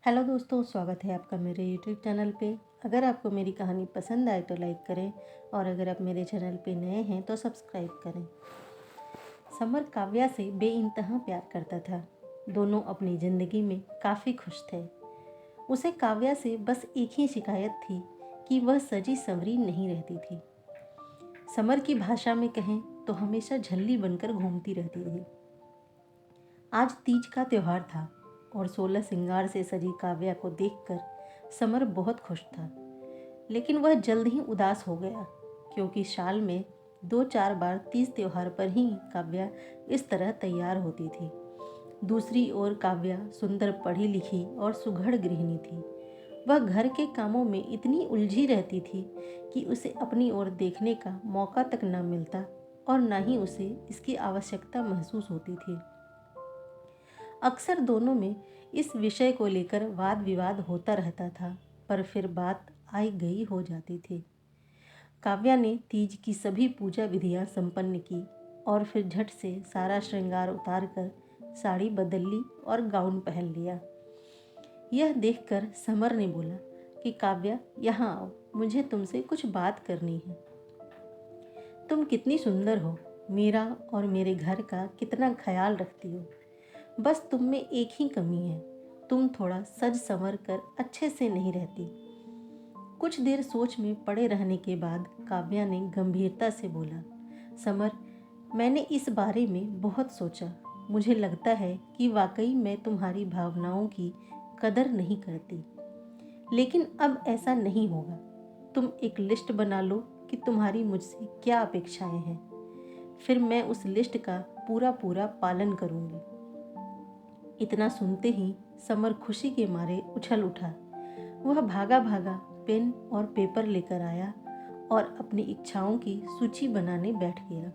Hello दोस्तों, स्वागत है आपका मेरे यूट्यूब चैनल पे। अगर आपको मेरी कहानी पसंद आए तो लाइक करें और अगर आप मेरे चैनल पे नए हैं तो सब्सक्राइब करें। समर काव्या से बेइंतहा प्यार करता था। दोनों अपनी ज़िंदगी में काफ़ी खुश थे। उसे काव्या से बस एक ही शिकायत थी कि वह सजी संवरी नहीं रहती थी। समर की भाषा में कहें तो हमेशा झल्ली बनकर घूमती रहती थी। आज तीज का त्योहार था और 16 श्रृंगार से सजी काव्या को देखकर समर बहुत खुश था। लेकिन वह जल्द ही उदास हो गया, क्योंकि साल में 2-4 बार तीज त्योहार पर ही काव्या इस तरह तैयार होती थी। दूसरी ओर काव्या सुंदर पढ़ी लिखी और सुघड़ गृहिणी थी। वह घर के कामों में इतनी उलझी रहती थी कि उसे अपनी ओर देखने का मौका तक न मिलता और न ही उसे इसकी आवश्यकता महसूस होती थी। अक्सर दोनों में इस विषय को लेकर वाद विवाद होता रहता था, पर फिर बात आई गई हो जाती थी। काव्या ने तीज की सभी पूजा विधियां संपन्न की और फिर झट से सारा श्रृंगार उतार कर साड़ी बदल ली और गाउन पहन लिया। यह देखकर समर ने बोला कि काव्या, यहाँ आओ, मुझे तुमसे कुछ बात करनी है। तुम कितनी सुंदर हो, मेरा और मेरे घर का कितना ख्याल रखती हो। बस तुम में एक ही कमी है, तुम थोड़ा सज संवर कर अच्छे से नहीं रहती। कुछ देर सोच में पड़े रहने के बाद काव्या ने गंभीरता से बोला, समर, मैंने इस बारे में बहुत सोचा। मुझे लगता है कि वाकई मैं तुम्हारी भावनाओं की कदर नहीं करती। लेकिन अब ऐसा नहीं होगा। तुम एक लिस्ट बना लो कि तुम्हारी मुझसे क्या अपेक्षाएं हैं। फिर मैं उस लिस्ट का पूरा पूरा पालन करूंगी। इतना सुनते ही समर खुशी के मारे उछल उठा। वह भागा भागा पेन और पेपर लेकर आया और अपनी इच्छाओं की सूची बनाने बैठ गया।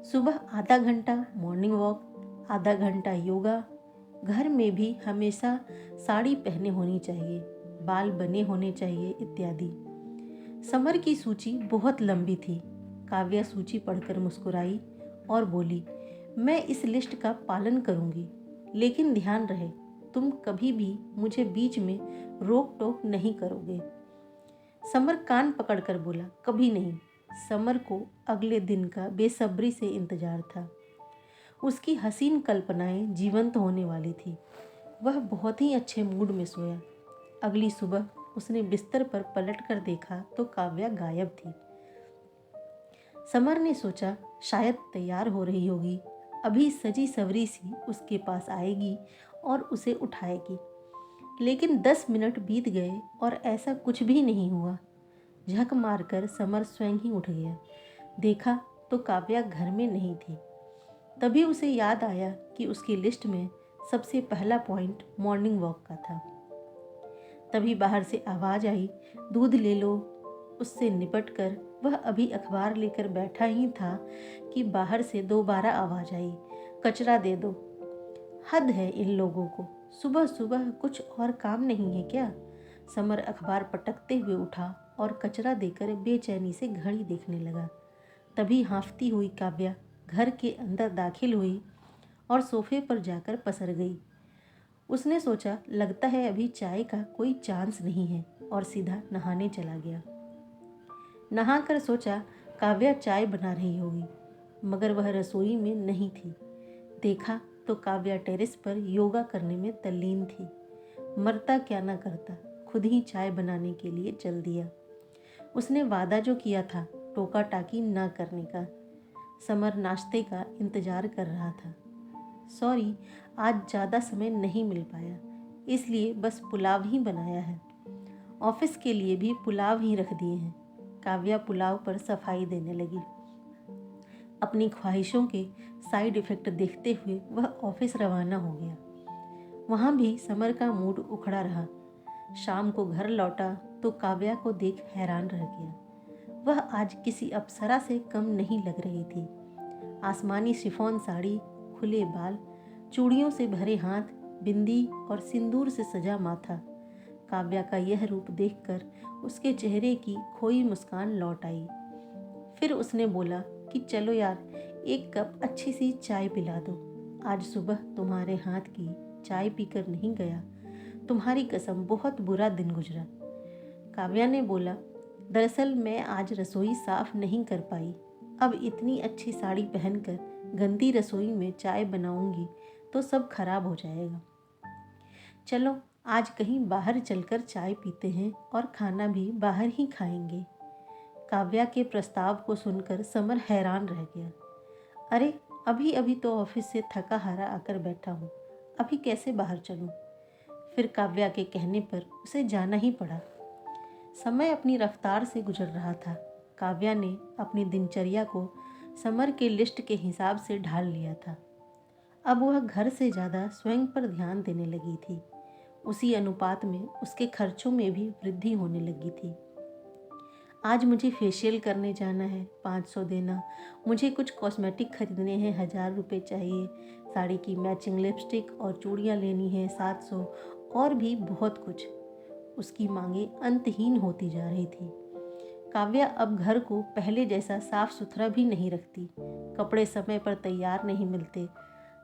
सुबह आधा घंटा मॉर्निंग वॉक, आधा घंटा योगा, घर में भी हमेशा साड़ी पहने होनी चाहिए, बाल बने होने चाहिए इत्यादि। समर की सूची बहुत लंबी थी। काव्या सूची पढ़कर मुस्कुराई और बोली, मैं इस लिस्ट का पालन करूंगी, लेकिन ध्यान रहे तुम कभी भी मुझे बीच में रोक टोक नहीं करोगे। समर कान पकड़कर बोला, कभी नहीं। समर को अगले दिन का बेसब्री से इंतजार था। उसकी हसीन कल्पनाएं जीवंत होने वाली थी। वह बहुत ही अच्छे मूड में सोया। अगली सुबह उसने बिस्तर पर पलट कर देखा तो काव्या गायब थी। समर ने सोचा शायद तैयार हो रही होगी, अभी सजी सवरी सी उसके पास आएगी और उसे उठाएगी। लेकिन 10 मिनट बीत गए और ऐसा कुछ भी नहीं हुआ। झक मारकर समर स्वयं ही उठ गया। देखा तो काव्या घर में नहीं थी। तभी उसे याद आया कि उसकी लिस्ट में सबसे पहला पॉइंट मॉर्निंग वॉक का था। तभी बाहर से आवाज़ आई, दूध ले लो। उससे निपट कर वह अभी अखबार लेकर बैठा ही था कि बाहर से दोबारा आवाज़ आई, कचरा दे दो। हद है इन लोगों को, सुबह सुबह कुछ और काम नहीं है क्या? समर अखबार पटकते हुए उठा और कचरा देकर बेचैनी से घड़ी देखने लगा। तभी हाँफती हुई काव्या घर के अंदर दाखिल हुई और सोफे पर जाकर पसर गई। उसने सोचा लगता है अभी चाय का कोई चांस नहीं है और सीधा नहाने चला गया। नहाकर सोचा काव्या चाय बना रही होगी, मगर वह रसोई में नहीं थी। देखा तो काव्या टेरेस पर योगा करने में तल्लीन थी। मरता क्या ना करता, खुद ही चाय बनाने के लिए चल दिया। उसने वादा जो किया था टोका टाकी ना करने का। समर नाश्ते का इंतजार कर रहा था। सॉरी, आज ज़्यादा समय नहीं मिल पाया, इसलिए बस पुलाव ही बनाया है। ऑफिस के लिए भी पुलाव ही रख दिए हैं। काव्या पुलाव पर सफाई देने लगी। अपनी ख्वाहिशों के साइड इफ़ेक्ट देखते हुए वह ऑफिस रवाना हो गया। वहाँ भी समर का मूड उखड़ा रहा। शाम को घर लौटा तो काव्या को देख हैरान रह गया। वह आज किसी अप्सरा से कम नहीं लग रही थी। आसमानी शिफॉन साड़ी, खुले बाल, चूड़ियों से भरे हाथ, बिंदी और सिंदूर से सजा माथा। काव्या का यह रूप देखकर उसके चेहरे की खोई मुस्कान लौट आई। फिर उसने बोला कि चलो यार, एक कप अच्छी सी चाय पिला दो। आज सुबह तुम्हारे हाथ की चाय पीकर नहीं गया तुम्हारी कसम बहुत बुरा दिन गुजरा। काव्या ने बोला, दरअसल मैं आज रसोई साफ नहीं कर पाई। अब इतनी अच्छी साड़ी पहनकर गंदी रसोई में चाय बनाऊंगी तो सब खराब हो जाएगा। चलो आज कहीं बाहर चलकर चाय पीते हैं और खाना भी बाहर ही खाएंगे। काव्या के प्रस्ताव को सुनकर समर हैरान रह गया। अरे अभी अभी तो ऑफिस से थका हारा आकर बैठा हूँ, अभी कैसे बाहर चलूँ। फिर काव्या के कहने पर उसे जाना ही पड़ा। समय अपनी रफ्तार से गुजर रहा था। काव्या ने अपनी दिनचर्या को समर के लिस्ट के हिसाब से ढाल लिया था। अब वह घर से ज़्यादा स्वयं पर ध्यान देने लगी थी। उसी अनुपात में उसके खर्चों में भी वृद्धि होने लगी थी। आज मुझे फेशियल करने जाना है, 500 देना। मुझे कुछ कॉस्मेटिक खरीदने हैं, 1000 रुपये चाहिए। साड़ी की मैचिंग लिपस्टिक और चूड़ियाँ लेनी है, 700। और भी बहुत कुछ। उसकी मांगें अंतहीन होती जा रही थी। काव्या अब घर को पहले जैसा साफ सुथरा भी नहीं रखती। कपड़े समय पर तैयार नहीं मिलते।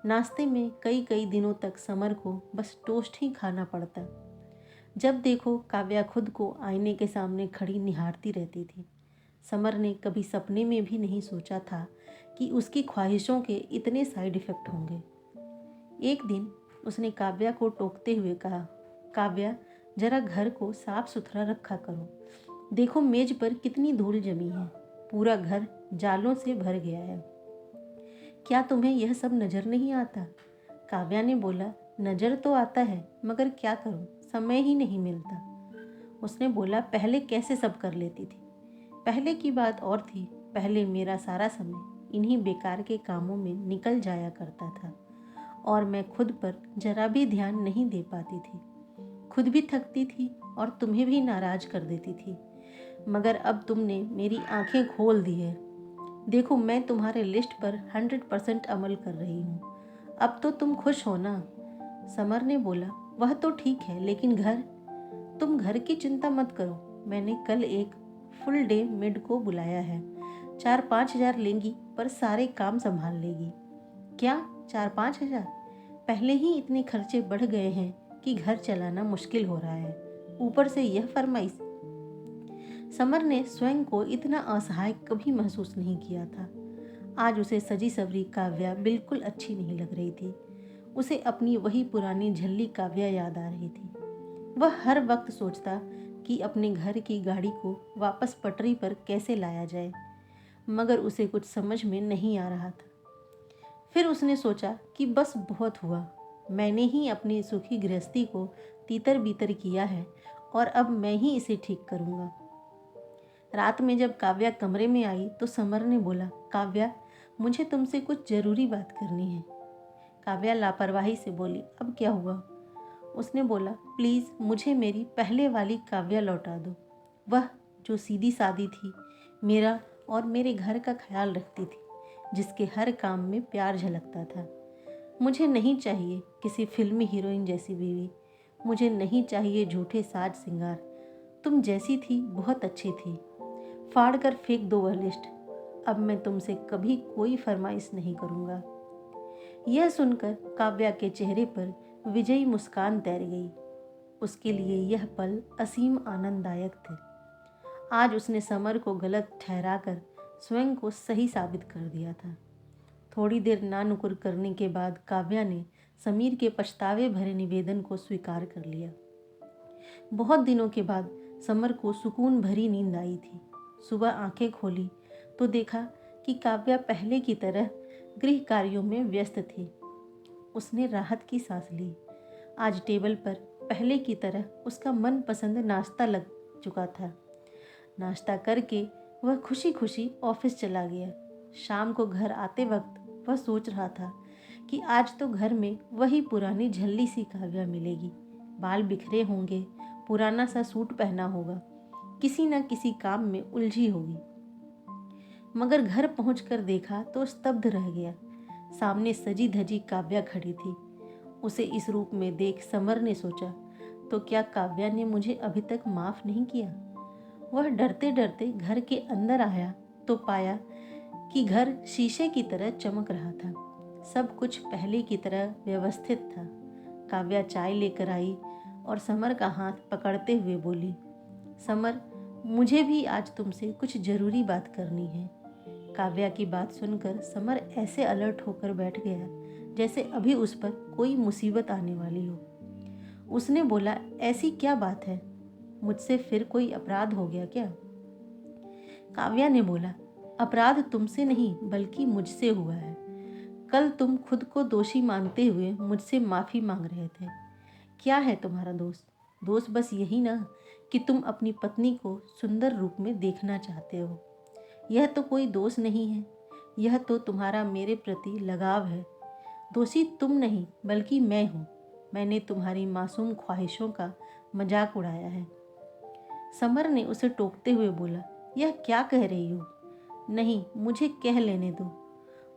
नाश्ते में कई कई दिनों तक समर को बस टोस्ट ही खाना पड़ता। जब देखो काव्या खुद को आईने के सामने खड़ी निहारती रहती थी। समर ने कभी सपने में भी नहीं सोचा था कि उसकी ख्वाहिशों के इतने साइड इफ़ेक्ट होंगे। एक दिन उसने काव्या को टोकते हुए कहा, काव्या जरा घर को साफ सुथरा रखा करो। देखो मेज पर कितनी धूल जमी है, पूरा घर जालों से भर गया है। क्या तुम्हें यह सब नज़र नहीं आता? काव्या ने बोला, नज़र तो आता है मगर क्या करूं, समय ही नहीं मिलता। उसने बोला, पहले कैसे सब कर लेती थी? पहले की बात और थी। पहले मेरा सारा समय इन्हीं बेकार के कामों में निकल जाया करता था और मैं खुद पर जरा भी ध्यान नहीं दे पाती थी। खुद भी थकती थी और तुम्हें भी नाराज कर देती थी। मगर अब तुमने मेरी आंखें खोल दी है। देखो मैं तुम्हारे लिस्ट पर 100% अमल कर रही हूँ। अब तो तुम खुश हो ना? समर ने बोला, वह तो ठीक है, लेकिन घर? तुम घर की चिंता मत करो। मैंने कल एक फुल डे मेड को बुलाया है। 4-5 हज़ार लेंगी पर सारे काम संभाल लेगी। क्या 4-5 हज़ार? पहले ही इतने खर्चे बढ़ गए हैं कि घर चलाना मुश्किल हो रहा है, ऊपर से यह फरमाइश। समर ने स्वयं को इतना असहाय कभी महसूस नहीं किया था। आज उसे सजी सवरी काव्या बिल्कुल अच्छी नहीं लग रही थी। उसे अपनी वही पुरानी झल्ली काव्या याद आ रही थी। वह हर वक्त सोचता कि अपने घर की गाड़ी को वापस पटरी पर कैसे लाया जाए, मगर उसे कुछ समझ में नहीं आ रहा था। फिर उसने सोचा कि बस बहुत हुआ। मैंने ही अपनी सुखी गृहस्थी को तीतर बीतर किया है और अब मैं ही इसे ठीक करूँगा। रात में जब काव्या कमरे में आई तो समर ने बोला, काव्या मुझे तुमसे कुछ ज़रूरी बात करनी है। काव्या लापरवाही से बोली, अब क्या हुआ? उसने बोला, प्लीज़ मुझे मेरी पहले वाली काव्या लौटा दो, वह जो सीधी सादी थी, मेरा और मेरे घर का ख्याल रखती थी, जिसके हर काम में प्यार झलकता था। मुझे नहीं चाहिए किसी फिल्मी हीरोइन जैसी बीवी। मुझे नहीं चाहिए झूठे साज सिंगार। तुम जैसी थी बहुत अच्छी थी। फाड़ कर फेंक दो वह लिस्ट। अब मैं तुमसे कभी कोई फरमाइश नहीं करूँगा। यह सुनकर काव्या के चेहरे पर विजयी मुस्कान तैर गई। उसके लिए यह पल असीम आनंददायक थे। आज उसने समर को गलत ठहराकर स्वयं को सही साबित कर दिया था। थोड़ी देर नानुकुर करने के बाद काव्या ने समीर के पछतावे भरे निवेदन को स्वीकार कर लिया। बहुत दिनों के बाद समर को सुकून भरी नींद आई थी। सुबह आंखें खोली तो देखा कि काव्या पहले की तरह गृह कार्यों में व्यस्त थी। उसने राहत की सांस ली। आज टेबल पर पहले की तरह उसका मनपसंद नाश्ता लग चुका था। नाश्ता करके वह खुशी खुशी ऑफिस चला गया। शाम को घर आते वक्त वह सोच रहा था कि आज तो घर में वही पुरानी झल्ली सी काव्या मिलेगी। बाल बिखरे होंगे, पुराना सा सूट पहना होगा, किसी न किसी काम में उलझी होगी। मगर घर पहुंचकर देखा तो स्तब्ध रह गया। सामने सजी धजी काव्या खड़ी थी। उसे इस रूप में देख समर ने सोचा, तो क्या काव्या ने मुझे अभी तक माफ़ नहीं किया? वह डरते डरते घर के अंदर आया तो पाया कि घर शीशे की तरह चमक रहा था। सब कुछ पहले की तरह व्यवस्थित था। काव्या चाय लेकर आई और समर का हाथ पकड़ते हुए बोली, समर, मुझे भी आज तुमसे कुछ ज़रूरी बात करनी है। काव्या की बात सुनकर समर ऐसे अलर्ट होकर बैठ गया जैसे अभी उस पर कोई मुसीबत आने वाली हो। उसने बोला, ऐसी क्या बात है? मुझसे फिर कोई अपराध हो गया क्या? काव्या ने बोला, अपराध तुमसे नहीं बल्कि मुझसे हुआ है। कल तुम खुद को दोषी मानते हुए मुझसे माफ़ी मांग रहे थे। क्या है तुम्हारा दोष? दोष बस यही ना कि तुम अपनी पत्नी को सुंदर रूप में देखना चाहते हो। यह तो कोई दोष नहीं है, यह तो तुम्हारा मेरे प्रति लगाव है। दोषी तुम नहीं बल्कि मैं हूँ। मैंने तुम्हारी मासूम ख्वाहिशों का मजाक उड़ाया है। समर ने उसे टोकते हुए बोला, यह क्या कह रही हो? नहीं, मुझे कह लेने दो।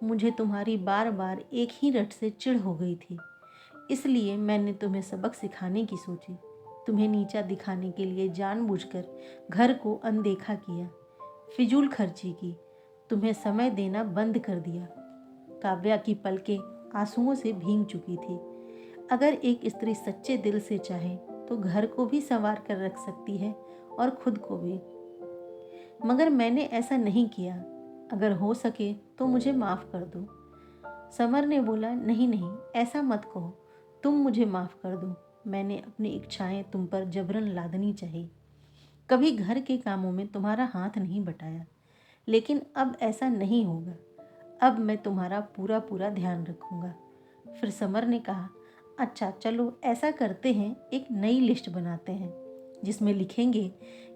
मुझे तुम्हारी बार बार एक ही रट से चिढ़ हो गई थी, इसलिए मैंने तुम्हें सबक सिखाने की सोची। तुम्हें नीचा दिखाने के लिए जानबूझकर घर को अनदेखा किया, फिजूल खर्ची की, तुम्हें समय देना बंद कर दिया। काव्या की पलकें आंसुओं से भीग चुकी थी। अगर एक स्त्री सच्चे दिल से चाहे तो घर को भी संवार कर रख सकती है और खुद को भी, मगर मैंने ऐसा नहीं किया। अगर हो सके तो मुझे माफ़ कर दो। समर ने बोला, नहीं नहीं, ऐसा मत कहो। तुम मुझे माफ़ कर दो। मैंने अपनी इच्छाएं तुम पर जबरन लादनी चाहिए। कभी घर के कामों में तुम्हारा हाथ नहीं बटाया, लेकिन अब ऐसा नहीं होगा। अब मैं तुम्हारा पूरा पूरा ध्यान रखूंगा। फिर समर ने कहा, अच्छा चलो ऐसा करते हैं, एक नई लिस्ट बनाते हैं जिसमें लिखेंगे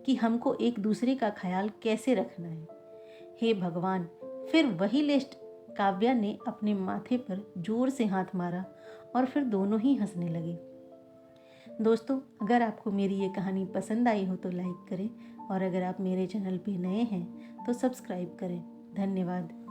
कि हमको एक दूसरे का ख्याल कैसे रखना है। हे भगवान! फिर वही लिस्ट। काव्या ने अपने माथे पर जोर से हाथ मारा और फिर दोनों ही हंसने लगे। दोस्तों, अगर आपको मेरी ये कहानी पसंद आई हो तो लाइक करें और अगर आप मेरे चैनल पे नए हैं तो सब्सक्राइब करें। धन्यवाद।